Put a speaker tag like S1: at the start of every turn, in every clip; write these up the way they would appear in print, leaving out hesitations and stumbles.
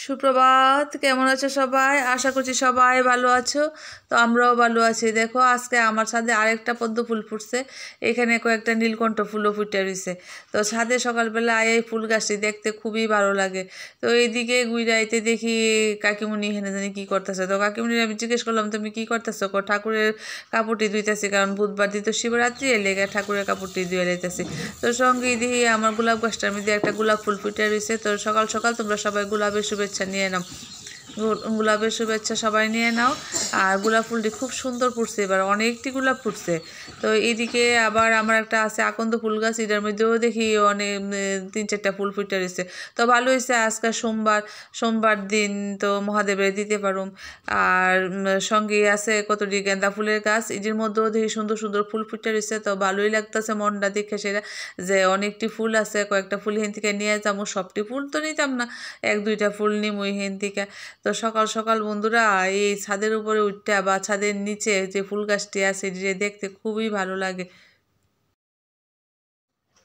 S1: সুপ্রভাত, কেমন আছো সবাই? আশা করছি সবাই ভালো আছো। তো আমরাও ভালো আছি। দেখো আজকে আমার ছাদে আরেকটা পদ্ম ফুল ফুটছে, এখানে কয়েকটা নীলকণ্ঠ ফুলও ফুটে রয়েছে। তো ছাদে সকালবেলা এই ফুল গাছটি দেখতে খুবই ভালো লাগে। তো এইদিকে গুইরাইতে দেখি কাকিমুনি এখানে জানি কী করতেছে। তো কাকিমুনি আমি জিজ্ঞেস করলাম, তুমি কী করতেছো? ঠাকুরের কাপড়টি ধুইতেছি, কারণ বুধবার দিন তো শিবরাত্রি, এর লেগে ঠাকুরের কাপড়টি ধুয়ে লাইতেছি। তো সঙ্গে দেখি আমার গোলাপ গাছটার মধ্যে একটা গোলাপ ফুল ফুটে রয়েছে। তো সকাল সকাল তোমরা সবাই গোলাপের শুভেচ্ছা নিয়ে নাও, গোলাপের শুভেচ্ছা সবাই নিয়ে নাও। আর গোলাপ ফুলটি খুব সুন্দর ফুটছে, এবার অনেকটি গোলাপ ফুটছে। তো এইদিকে আবার আমার একটা আছে আকন্দ ফুল গাছ, এটার মধ্যেও দেখি অনেক 3-4টা ফুল ফুটে রয়েছে। তো ভালো হয়েছে, আজকে সোমবার দিন তো মহাদেবের দিতে পারুম। আর সঙ্গে আছে কতটি গেন্দা ফুলের গাছ, এটির মধ্যেও দেখি সুন্দর সুন্দর ফুল ফুটে রয়েছে। তো ভালোই লাগতেছে মনটা দেখে, সেটা যে অনেকটি ফুল আছে, কয়েকটা ফুল হেন থেকে নিয়ে যাবো। সবটি ফুল তো নিতাম না, 1-2টা ফুল নিমই হেন থেকে। তো সকাল সকাল বন্ধুরা এই ছাদের উপরে উঠতে বা ছাদের নিচে যে ফুল গাছটি আছে যে দেখতে খুবই ভালো লাগে।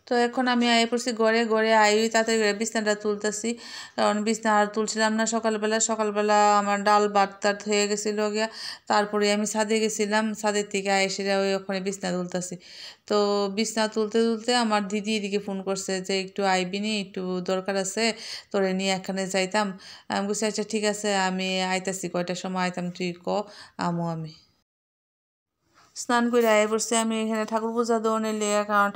S1: তো এখন আমি আয় পড়ছি ঘরে ঘরে আই তাড়াতাড়ি করে বিছনাটা তুলতেছি, কারণ বিছনা আর তুলছিলাম না সকালবেলা আমার ডাল ভাত টাত হয়ে গেছিলো গিয়া। তারপরে আমি ছাদে গেছিলাম, ছাদের থেকে এসে ওই ওখানে বিছনা তুলতেছি। তো বিছনা তুলতে তুলতে আমার দিদি এদিকে ফোন করছে যে একটু আইবিনি, একটু দরকার আছে, তোরে নিয়ে এখানে যাইতাম। আমি বলছি আচ্ছা ঠিক আছে, আমি আইতাছি, কয়টার সময় আইতাম তুই ক, আমি স্নান করে আয় পড়ছি আমি এখানে ঠাকুর পূজা দেওয়ানের লেগে, কারণ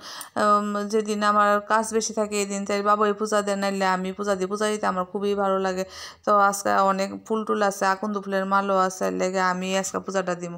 S1: যেদিন আমার কাজ বেশি থাকে এদিন তাই বাবাই পূজা দেন, নাইলে আমি পূজা দিতে আমার খুবই ভালো লাগে। তো আজকে অনেক ফুল টুল আছে, আকন্দ ফুলের মালও আছে, লেগে আমি আজকে পূজাটা দিব।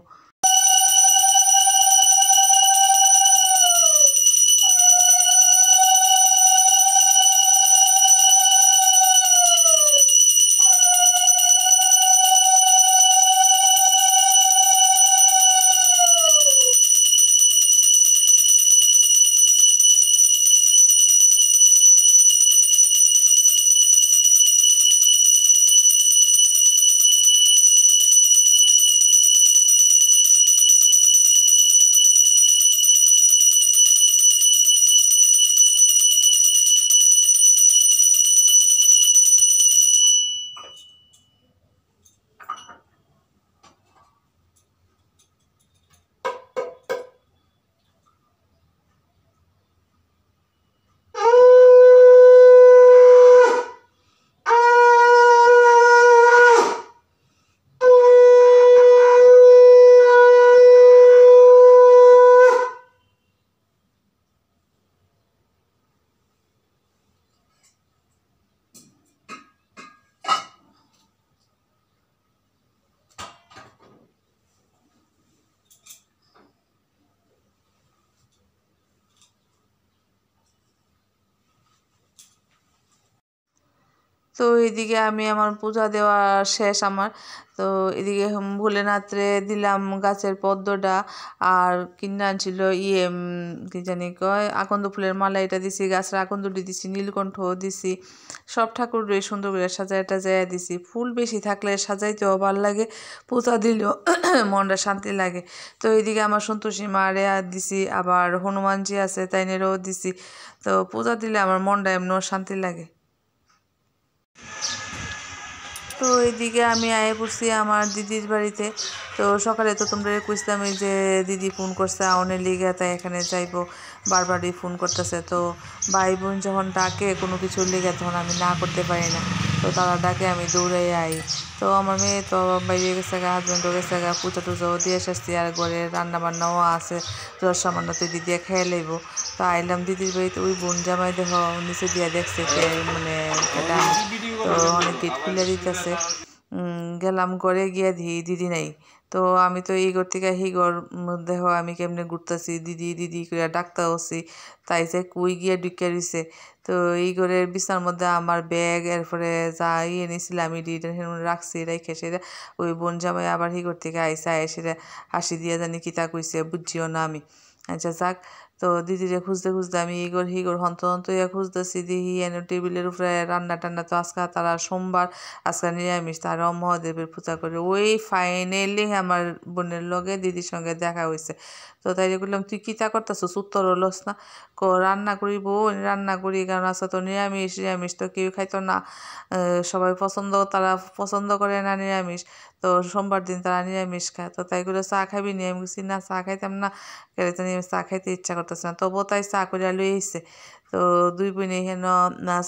S1: তো এদিকে আমি আমার পূজা দেওয়া শেষ আমার। তো এদিকে ভোলেনাথরে দিলাম গাছের পদ্মটা, আর কিনে আনছিল কি জানি কয় আকন্দ ফুলের মালা, এটা দিছি, গাছের আকন্দটি দিছি, নীলকণ্ঠও দিছি, সব ঠাকুর সুন্দর করে সাজায় টাজায় দিছি। ফুল বেশি থাকলে সাজাইতেও ভালো লাগে, পূজা দিলেও মনটা শান্তি লাগে। তো এইদিকে আমার সন্তোষী মারে দিছি, আবার হনুমানজি আছে তাইনেরও দিছি। তো পূজা দিলে আমার মনটা এমনও শান্তি লাগে। তো এইদিকে আমি আয়ে পড়ছি আমার দিদির বাড়িতে। তো সকালে তো তোমরা কইছিলাম যে দিদি ফোন করছে আউনের লিগে, তাই এখানে যাইবো, বারবারই ফোন করতেছে। তো ভাই বোন যখন ডাকে কোনো কিছুর লিগে, তখন আমি না করতে পারি না। তো তারা ডাকে আমি দৌড়াই আই। তো আমার মেয়ে তো বাইরে গেছে গা, হাজব্যান্ডও গেছে গা, পূজা টুজাও দিয়ে এসেছি, আর ঘরে রান্না বান্নাও আছে, জ্বর সামান্য তো দিদি খেয়ে লইব। তো আইলাম দিদির বাড়িতে, ওই বোন জামাই দেহ নিচে দিয়া দেখছে মানে এটা, তো অনেক গেট খুলে দিতেছে। গেলাম ঘরে গিয়া দিদি নাই। তো আমি তো এই ঘর থেকে সেই ঘর দেহ আমি কেমনে ঘুরতেছি, দিদি দিদি করে ডাক্তার হচ্ছি, তাই যে কুই গিয়া ঢুকে রয়েছে। তো এই ঘরের বিছানার মধ্যে আমার ব্যাগ, এরপরে যা নিয়েছিলাম আমি রাখছি, রেখে সেটা ওই বোন জামাই আবার সেই ঘর থেকে আইসা সেটা হাসি দিয়ে জানি কিতা কইছে বুঝছিও না আমি। আচ্ছা যাক, তো দিদিরে খুঁজতে খুঁজতে আমি ইগর হিগর হন্ত ইয়া খুঁজতেছি দিহি এনে টেবিলের উপরে রান্না টান্না। তো আজকে তারা সোমবার, আজকে নিরামিষ, তারা মহাদেবের পূজা করে। ওই ফাইনালি আমার বোনের লগে দিদির সঙ্গে দেখা হয়েছে। তো তাই বললাম তুই কিতা করতেছিস, উত্তর হলোস না। রান্না করি বউ, রান্না করি, কারণ আজকে তো নিরামিষ তো কেউ খাইতো না। সবাই তারা পছন্দ করে না নিরামিষ। তো সোমবার দিন তারা নিরামিষ খায়। তো তাই করে চা খাবি নি? আমি বলছি না, চা খাইতাম না, চা খাইতে ইচ্ছা করতেছে না। তবুও তাই চা করে লই আইছে। তো দুই বোনে হেন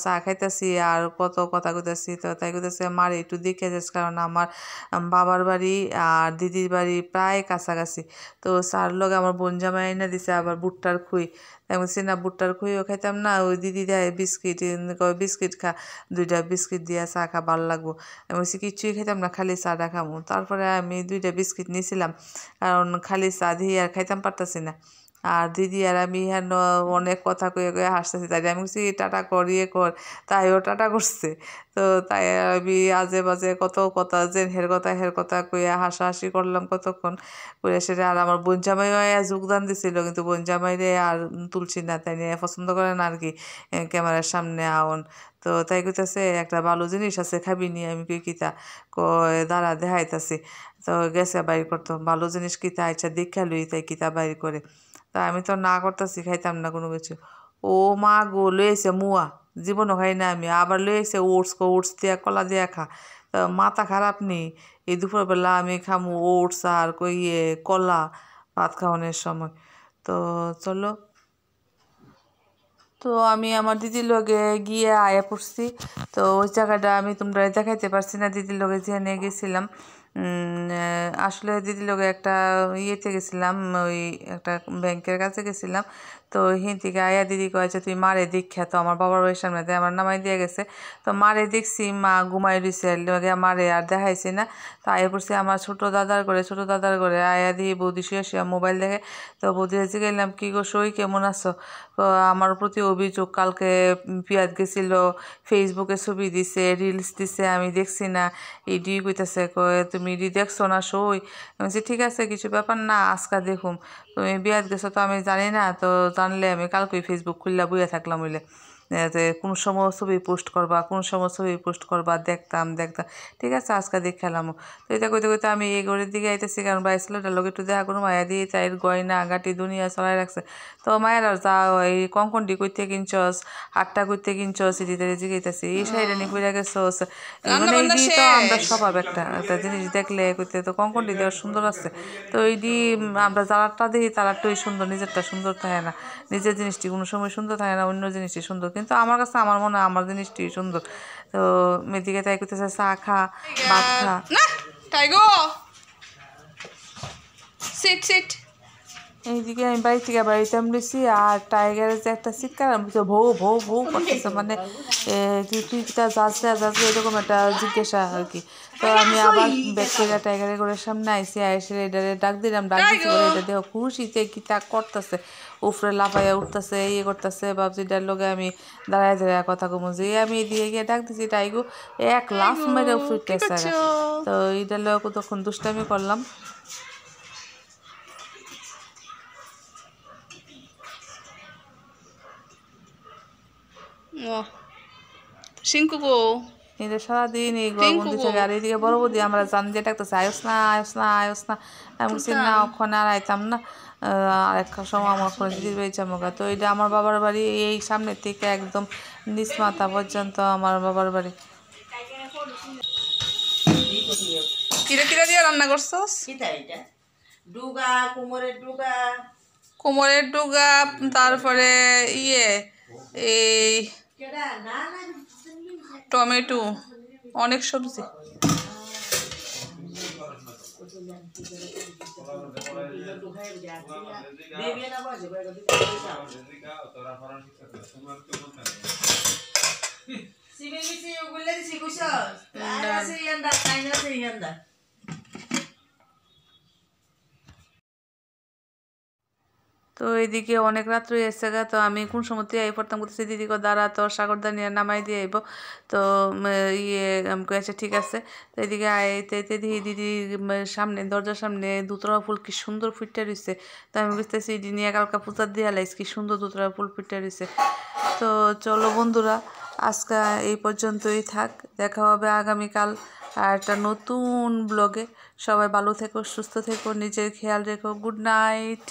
S1: চা খাইতেছি আর কত কথা কইতাছি। তো তাই কইতেছে মারে একটু দেখে যাস, কারণ আমার বাবার বাড়ি আর দিদির বাড়ি প্রায় কাছাকাছি। তো চার লগে আমার বোন জামাই এনে দিছে আবার ভুট্টার খুই। আমি বলছি না, ভুট্টার খুইও খাইতাম না, ওই দিদি দেয় বিস্কিট খা, 2টা বিস্কিট দিয়া চা খা, ভাল লাগবো। আমি বলছি কিচ্ছুই খাইতাম না, খালি চাটা খামো। তারপরে আমি 2টা বিস্কিট নিয়েছিলাম, কারণ খালি চা দিয়ে আর খাইতাম পারতাছি না। আর দিদি আর আমি হেন অনেক কথা কয়ে কয়ে হাসতেছি। তাই আমি বলছি টাটা কর, ইয়ে কর, তাইও টাটা করছে। তো তাই আমি আজে বাজে কত কথা, যে হের কথা কইয়া হাসাহাসি করলাম কতক্ষণ করে সেটা। আর আমার বোন জামাইও যোগদান দিছিল, কিন্তু বোন জামাইরে আর তুলছি না, তাই নিয়ে পছন্দ করে না আর কি ক্যামেরার সামনে আউন। তো তাই কইতাছে একটা ভালো জিনিস আছে, খাবি নি? আমি কই কিতা? কয় দাঁড়া দেখাইতাছি। তো গেছে বাইর করতো ভালো জিনিস কিতা, আচ্ছা দেখা লই, তাই কিতা বাইর করে। তা আমি তো না করতেছি, খাইতাম না কোনো কিছু। ও মা গো, লয়েছে মুয়া, জীবনও খাই না আমি। আবার লয়েছে ওটস দিয়া কলা দিয়া খা। মাথা খারাপ নি? এই দুপুরবেলা আমি খামু ওটস আর কলা ভাত খাওয়ানোর সময়? তো চলো। তো আমি আমার দিদির লগে গিয়ে আয়া পড়ছি। তো ওই জায়গাটা আমি তোমরা দেখাইতে পারছি না, দিদির লগে যেখানে গেছিলাম। আসলে দিদির লগে একটা ইয়েতে গেছিলাম, ওই একটা ব্যাংকের কাছে গেছিলাম। তো হিন থেকে আয়া দিদি কয়েছে তুই মারে দীক্ষা। তো আমার বাবার বাড়ির সামনে দিয়ে আমার নামাই দিয়ে গেছে। তো মারে দেখছি মা ঘুমাই রয়েছে, লগে মারে আর দেখাইছি না। তো আয়া পড়ছি আমার ছোট দাদার ঘরে আয়া দিয়ে বৌদি শুয়ে মোবাইল দেখে। তো বৌদি জিগাইলাম কি গো সই, কেমন আছো? তো আমার প্রতি অভিযোগ, কালকে পিয়াদ গেছিল, ফেসবুকে ছবি দিছে, রিলস দিছে, আমি দেখছি না। ইডি কইতাছে, কয় তুমি ইডি দেখছো না সই? আমি বলছি ঠিক আছে, কিছু ব্যাপার না, আজকা দেখুম। তুমি বিয়াত গেছো তো আমি জানি না, তো জানলে আমি কালকেই ফেসবুক খুললা বইয়া থাকলাম হইলে। যে কোন সময় ছবি পোস্ট করবা, দেখতাম। ঠিক আছে, আজকে দেখালাম। তো এটা কইতে কইতে আমি এই ঘরের দিকে আইতেছি, কারণ ভাই ছেলেটার লোক একটু দেখা করুন। মায়া দিয়ে চায়ের গয়না গাটি দুনিয়া চলাই রাখছে। তো মায়ের আর যা এই কঙ্কনটি কইতে কিনছস, হাটটা কইতে কিনছস, এদিকে জিগাইতেছি এই সাইডে নি কইরা গেছস। মানে এইডি তো আমরা স্বভাব, একটা জিনিস দেখলে কইতে তো কঙ্কনটি দেওয়া সুন্দর আছে। তো এইডি আমরা যারারটা দেখি তারারটাই সুন্দর, নিজেরটা সুন্দর থাকে না। নিজের জিনিসটি কোনো সময় সুন্দর থাকে না, অন্য জিনিসটি সুন্দর। কিন্তু আমার কাছে আমার মনে হয় আমার জিনিসটি সুন্দর। তো মেয়েদিকে তাই করতেছে চা খা, ভাত খা। এইদিকে আমি বাড়ি থেকে বাড়িতে লইছি, আর টাইগারের যে একটা চিৎকার ভৌ করতেছে, মানে তুই যাচ্ছে এরকম একটা জিজ্ঞাসা আর কি। তো আমি আবার ব্যাগ থেকে টাইগারের ঘরের সামনে আইসি, এটারে ডাক দিছি বলে, এটা দেখো খুশিতে কি তা করতেছে, উফরে লাফাইয়া উঠতেছে, করতেছে। বাবজিটার লগে আমি দাঁড়ায় কথা কমু, যে আমি এদিকে গিয়ে ডাক দিছি, টাইগু এক লাফ মেরে উঠতেছে। তো এইটার লগে কতক্ষণ দুষ্টামি করলাম। এদের সারাদিন এই গরবন্দি থাকে। আর এইদিকে বড় বৌদি আমরা জান যে ডাকতেছে আয়স না। আমি বলছি না, ওখানে আর আইতাম না, আর একটা সময় আমার ওখানে দিদির বাড়ি চামোগা। তো এটা আমার বাবার বাড়ি, এই সামনের থেকে একদম নিচ মাথা পর্যন্ত আমার বাবার বাড়ি। কিরা দিয়ে রান্না করছস? কোমরের ডুগা, তারপরে এই টমেটো, অনেক সবজি। তো এইদিকে অনেক রাত্র এসে গা, তো আমি কোন সময় তুই আই পড়তাম করতেছি দিদিকে দাঁড়া তোর সাগরদা নিয়ে নামাই দিয়ে আইব। তো ইয়ে আমি কয়েছে ঠিক আছে। তো এদিকে আইতে দিদি দিদি সামনে দরজার সামনে দুতরা ফুল কি সুন্দর ফুটে রয়েছে। তো আমি বুঝতেছি এটি নিয়ে কালকা পূজার দিয়ে লাইস কি সুন্দর দুতরা ফুল ফুটে রয়েছে। তো চলো বন্ধুরা, আজকে এই পর্যন্তই থাক, দেখা হবে আগামীকাল আর একটা নতুন ব্লগে। সবাই ভালো থেকো, সুস্থ থেকো, নিজের খেয়াল রেখো। Good night.